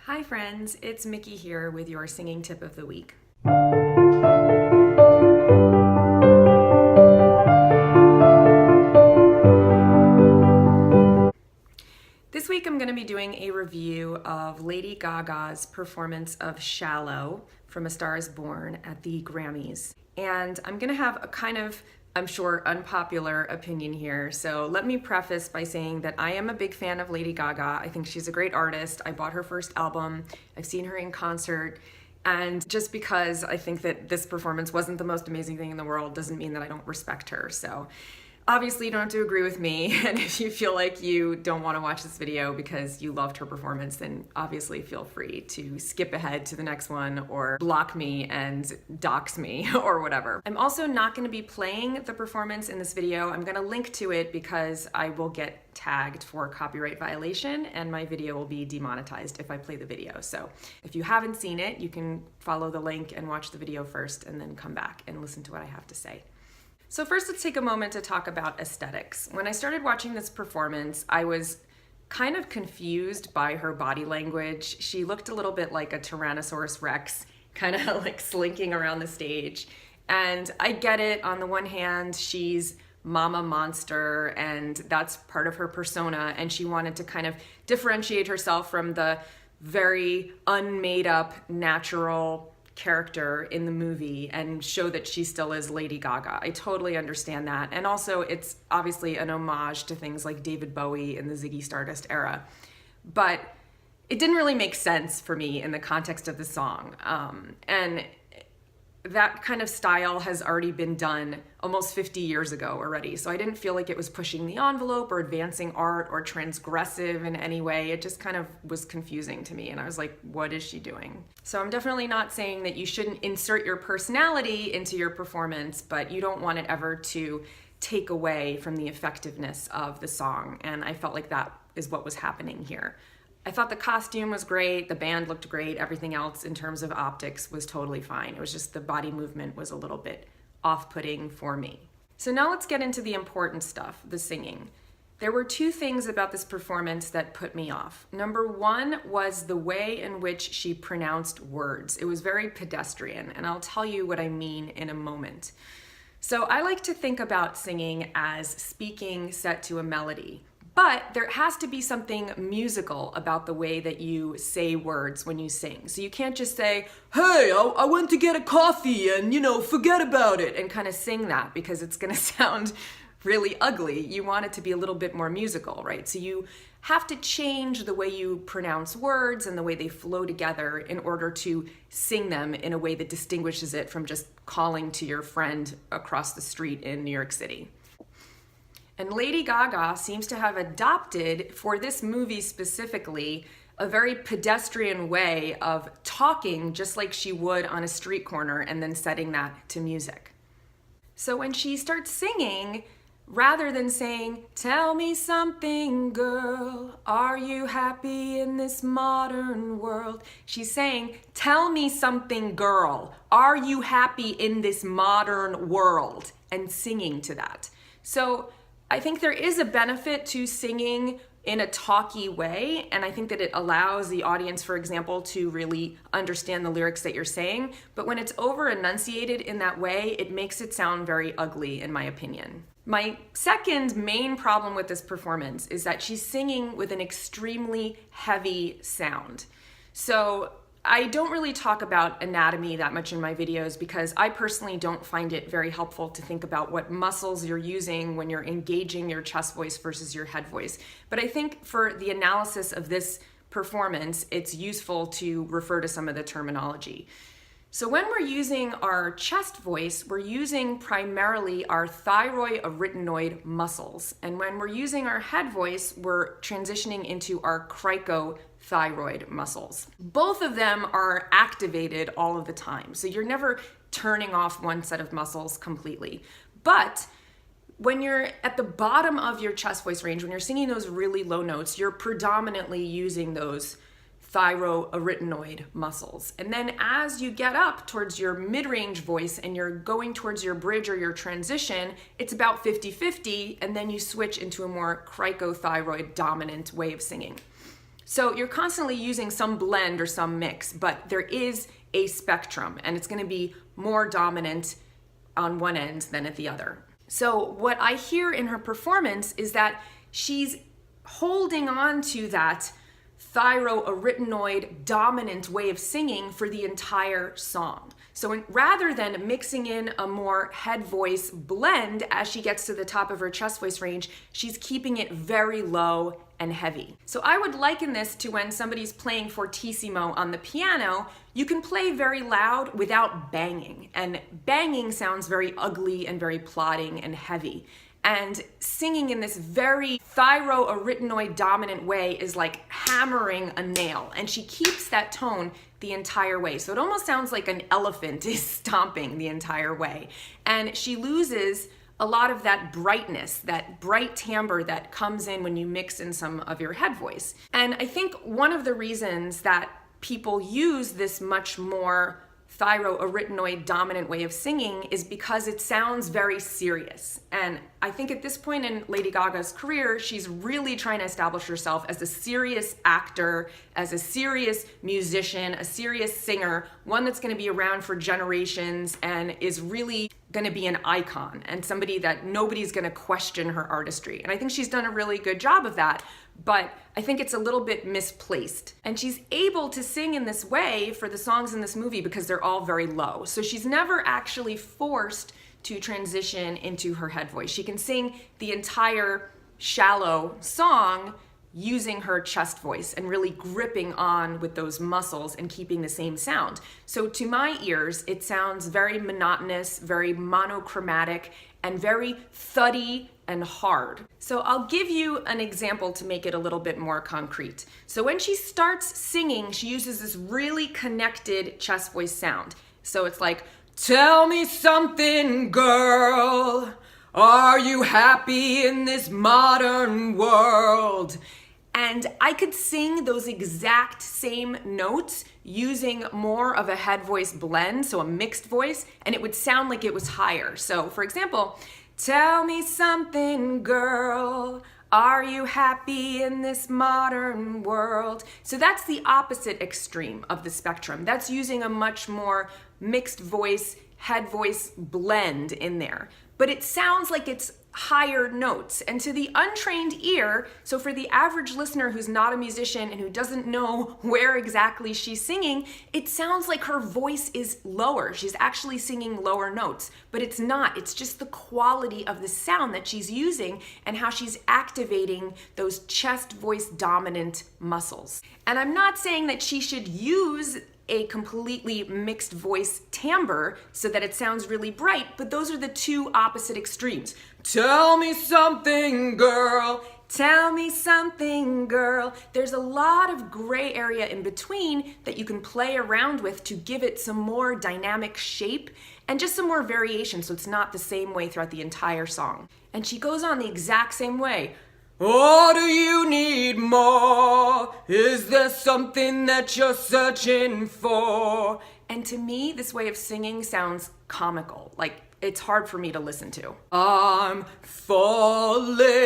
Hi friends, it's Miki here with your singing tip of the week. This week I'm going to be doing a review of Lady Gaga's performance of Shallow from A Star Is Born at the Grammys. And I'm going to have a kind of, I'm sure, unpopular opinion here. So let me preface by saying that I am a big fan of Lady Gaga. I think she's a great artist. I bought her first album. I've seen her in concert. And just because I think that this performance wasn't the most amazing thing in the world doesn't mean that I don't respect her. So obviously you don't have to agree with me, and if you feel like you don't want to watch this video because you loved her performance, then obviously feel free to skip ahead to the next one or block me and dox me or whatever. I'm also not going to be playing the performance in this video. I'm going to link to it because I will get tagged for copyright violation and my video will be demonetized if I play the video. So if you haven't seen it, you can follow the link and watch the video first and then come back and listen to what I have to say. So first, let's take a moment to talk about aesthetics. When I started watching this performance, I was kind of confused by her body language. She looked a little bit like a Tyrannosaurus Rex, kind of like slinking around the stage. And I get it. On the one hand, she's Mama Monster, and that's part of her persona, and she wanted to kind of differentiate herself from the very unmade up, natural character in the movie and show that she still is Lady Gaga. I totally understand that. And also it's obviously an homage to things like David Bowie in the Ziggy Stardust era. But it didn't really make sense for me in the context of the song. And that kind of style has already been done almost 50 years ago already. So I didn't feel like it was pushing the envelope or advancing art or transgressive in any way. It just kind of was confusing to me. And I was like, what is she doing? So I'm definitely not saying that you shouldn't insert your personality into your performance, but you don't want it ever to take away from the effectiveness of the song. And I felt like that is what was happening here. I thought the costume was great, the band looked great, everything else in terms of optics was totally fine. It was just the body movement was a little bit off-putting for me. So now let's get into the important stuff, the singing. There were two things about this performance that put me off. Number one was the way in which she pronounced words. It was very pedestrian, and I'll tell you what I mean in a moment. So I like to think about singing as speaking set to a melody. But there has to be something musical about the way that you say words when you sing. So you can't just say, hey, I went to get a coffee and, forget about it, and kind of sing that because it's going to sound really ugly. You want it to be a little bit more musical, right? So you have to change the way you pronounce words and the way they flow together in order to sing them in a way that distinguishes it from just calling to your friend across the street in New York City. And Lady Gaga seems to have adopted, for this movie specifically, a very pedestrian way of talking just like she would on a street corner and then setting that to music. So when she starts singing, rather than saying, tell me something, girl, are you happy in this modern world? She's saying, tell me something, girl, are you happy in this modern world? And singing to that. So I think there is a benefit to singing in a talky way, and I think that it allows the audience, for example, to really understand the lyrics that you're saying. But when it's over enunciated in that way, it makes it sound very ugly, in my opinion. My second main problem with this performance is that she's singing with an extremely heavy sound. So I don't really talk about anatomy that much in my videos because I personally don't find it very helpful to think about what muscles you're using when you're engaging your chest voice versus your head voice. But I think for the analysis of this performance, it's useful to refer to some of the terminology. So when we're using our chest voice, we're using primarily our thyroid muscles. And when we're using our head voice, we're transitioning into our cricothyroid muscles. Both of them are activated all of the time. So you're never turning off one set of muscles completely. But when you're at the bottom of your chest voice range, when you're singing those really low notes, you're predominantly using those thyroid muscles. And then as you get up towards your mid-range voice and you're going towards your bridge or your transition, it's about 50-50, and then you switch into a more cricothyroid dominant way of singing. So you're constantly using some blend or some mix, but there is a spectrum, and it's going to be more dominant on one end than at the other. So what I hear in her performance is that she's holding on to that thyroarytenoid dominant way of singing for the entire song. So rather than mixing in a more head voice blend as she gets to the top of her chest voice range, she's keeping it very low and heavy. So I would liken this to when somebody's playing fortissimo on the piano. You can play very loud without banging, and banging sounds very ugly and very plodding and heavy. And singing in this very thyroarytenoid dominant way is like hammering a nail, and she keeps that tone the entire way. So it almost sounds like an elephant is stomping the entire way. And she loses a lot of that brightness, that bright timbre that comes in when you mix in some of your head voice. And I think one of the reasons that people use this much more thyroarytenoid dominant way of singing is because it sounds very serious. And I think at this point in Lady Gaga's career, she's really trying to establish herself as a serious actor, as a serious musician, a serious singer, one that's going to be around for generations and is really going to be an icon and somebody that nobody's going to question her artistry. And I think she's done a really good job of that, but I think it's a little bit misplaced. And she's able to sing in this way for the songs in this movie because they're all very low. So she's never actually forced to transition into her head voice. She can sing the entire shallow song using her chest voice and really gripping on with those muscles and keeping the same sound. So to my ears, it sounds very monotonous, very monochromatic, and very thuddy and hard. So I'll give you an example to make it a little bit more concrete. So when she starts singing, she uses this really connected chest voice sound. So it's like, "Tell me something, girl. Are you happy in this modern world?" And I could sing those exact same notes using more of a head voice blend, so a mixed voice, and it would sound like it was higher. So for example, "Tell me something, girl. Are you happy in this modern world?" So that's the opposite extreme of the spectrum. That's using a much more mixed voice, head voice blend in there. But it sounds like it's higher notes. And to the untrained ear, so for the average listener who's not a musician and who doesn't know where exactly she's singing, it sounds like her voice is lower. She's actually singing lower notes, but it's not. It's just the quality of the sound that she's using and how she's activating those chest voice dominant muscles. And I'm not saying that she should use a completely mixed voice timbre so that it sounds really bright, but those are the two opposite extremes. "Tell me something, girl. Tell me something, girl." There's a lot of gray area in between that you can play around with to give it some more dynamic shape and just some more variation so it's not the same way throughout the entire song. And she goes on the exact same way. "Or do you need more? Is there something that you're searching for?" And to me, this way of singing sounds comical. Like, it's hard for me to listen to. "I'm falling.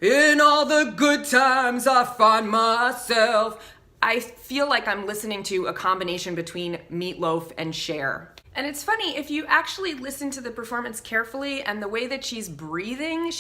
In all the good times I find myself." I feel like I'm listening to a combination between Meatloaf and Cher. And it's funny, if you actually listen to the performance carefully and the way that she's breathing,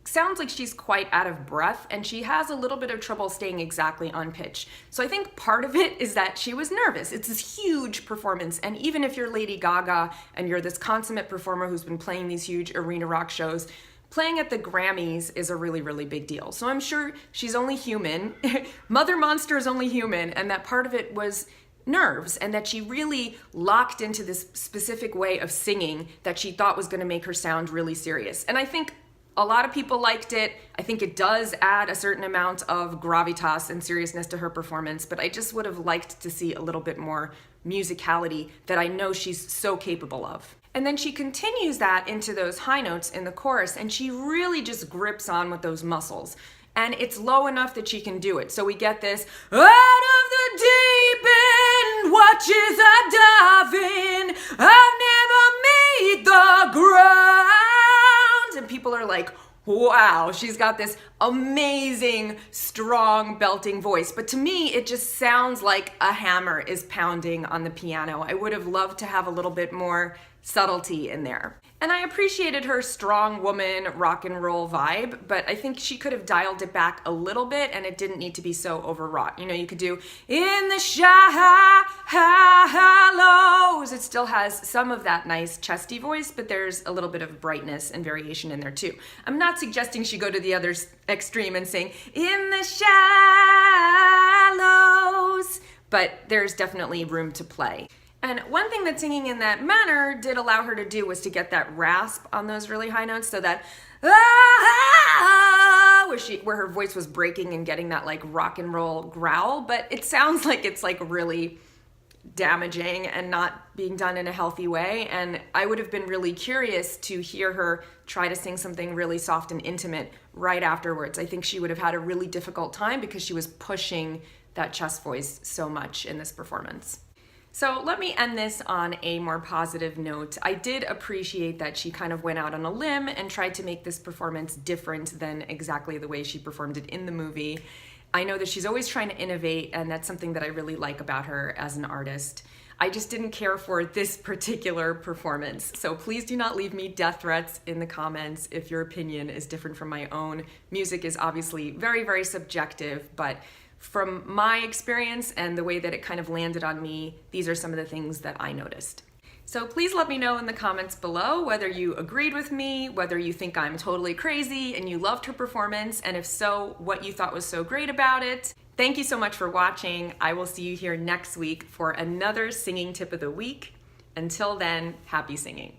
sounds like she's quite out of breath, and she has a little bit of trouble staying exactly on pitch. So I think part of it is that she was nervous. It's this huge performance, and even if you're Lady Gaga and you're this consummate performer who's been playing these huge arena rock shows, playing at the Grammys is a really, really big deal. So I'm sure she's only human. Mother Monster is only human, and that part of it was nerves, and that she really locked into this specific way of singing that she thought was going to make her sound really serious. And I think a lot of people liked it. I think it does add a certain amount of gravitas and seriousness to her performance, but I just would have liked to see a little bit more musicality that I know she's so capable of. And then she continues that into those high notes in the chorus, and she really just grips on with those muscles. And it's low enough that she can do it. So we get this, "Out of the deep end, watches are diving, I've never made the ground." And people are like, wow, she's got this amazing, strong, belting voice. But to me, it just sounds like a hammer is pounding on the piano. I would have loved to have a little bit more subtlety in there. And I appreciated her strong woman rock and roll vibe, but I think she could have dialed it back a little bit and it didn't need to be so overwrought. You know, you could do in the shallows. It still has some of that nice chesty voice, but there's a little bit of brightness and variation in there too. I'm not suggesting she go to the other extreme and sing in the shallows, but there's definitely room to play. And one thing that singing in that manner did allow her to do was to get that rasp on those really high notes, so that where her voice was breaking and getting that like rock and roll growl, but it sounds like it's like really damaging and not being done in a healthy way. And I would have been really curious to hear her try to sing something really soft and intimate right afterwards. I think she would have had a really difficult time because she was pushing that chest voice so much in this performance. So let me end this on a more positive note. I did appreciate that she kind of went out on a limb and tried to make this performance different than exactly the way she performed it in the movie. I know that she's always trying to innovate, and that's something that I really like about her as an artist. I just didn't care for this particular performance. So please do not leave me death threats in the comments if your opinion is different from my own. Music is obviously very, very subjective, but from my experience and the way that it kind of landed on me, these are some of the things that I noticed. So please let me know in the comments below whether you agreed with me, whether you think I'm totally crazy and you loved her performance, and if so, what you thought was so great about it. Thank you so much for watching. I will see you here next week for another singing tip of the week. Until then, happy singing.